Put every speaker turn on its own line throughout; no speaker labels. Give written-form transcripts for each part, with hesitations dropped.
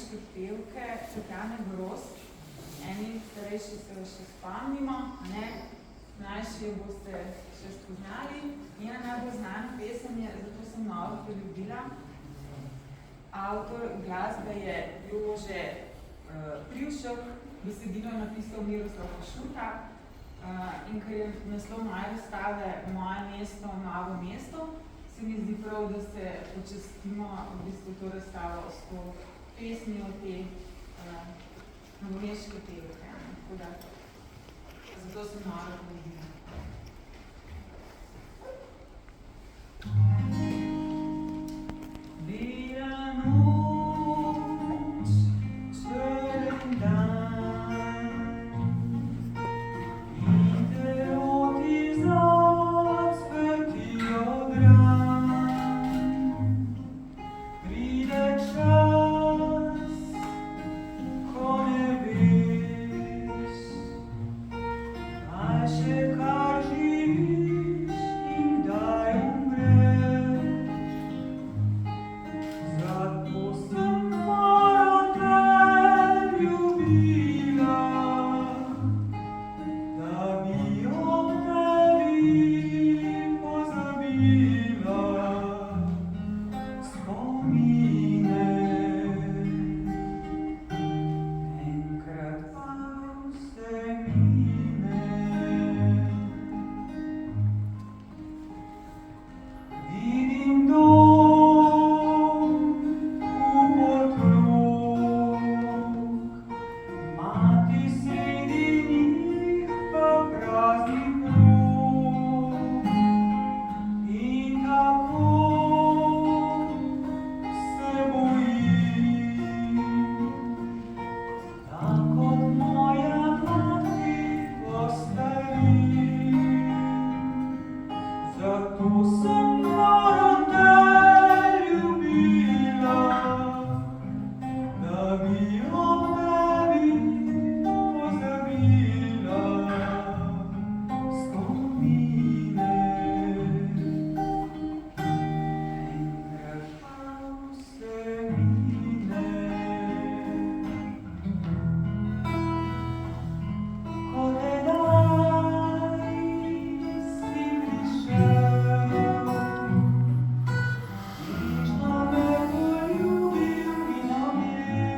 novomeške pevke Tatjane Grozd. Eni starejši se še spomnimo, mlajši jo boste še spoznali. Njena najbolj znana pesem je Zato sem novo poljubila. Avtor glasbe je Jože Privšek, besedilo je napisal Miroslav Košuta, in ker je naslov moje razstave Moje mesto, novo mesto, se mi zdi prav, da se počastimo v bistvu to razstavo s to pesmijo te novomeške pevke. Zato sem novo poljubila. Bela noč, črn dan, in te roki zacvetijo gran. Pride čas, ko ne veš, kaj še kar živiš in kdaj umreš. Zato sem mojo te ljubila, da bi ob tebi pozabila spomine. Enkrat pa vse mine. Vidim dom, kup otrok, mati sredi njih pa prazni krog. In tako se bojim, da kot moja mati ostarim. Zato sem mojo te ljubila, da bi ob tebi pozabila spomine. Enkrat pa vse mine. Ko tedaj si prišel, nežno me poljubil in objel.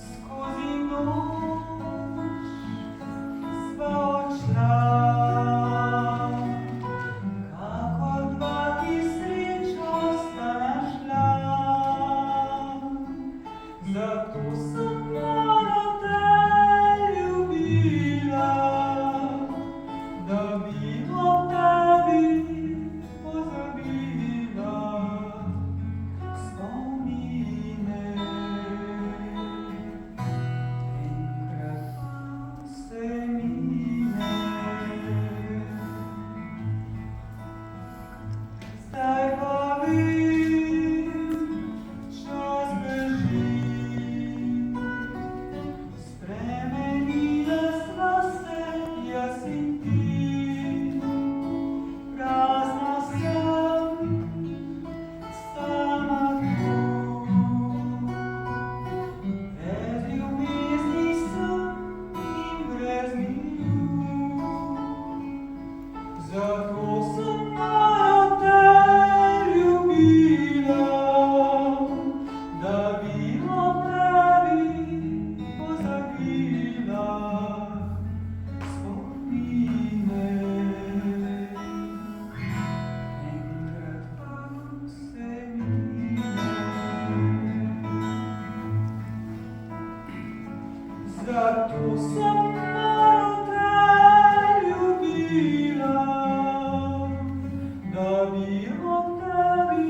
Skozi noč sva odšla, kakor dva, ki srečo sta našla. Zato sem mojo te ljubila, da bi ob tebi pozabila spomine. Enkrat pa vse mine. Zdaj pa vem, čas beži, spremenila sva se jaz in ti. Prazna sem, sama tu, brez ljubezni sem in brez miru. Zato sem mojo te ljubila, da bi ob tebi pozabila spomine. Enkrat pa vse mine. Zato sem mojo te ljubila, da bi ob tebi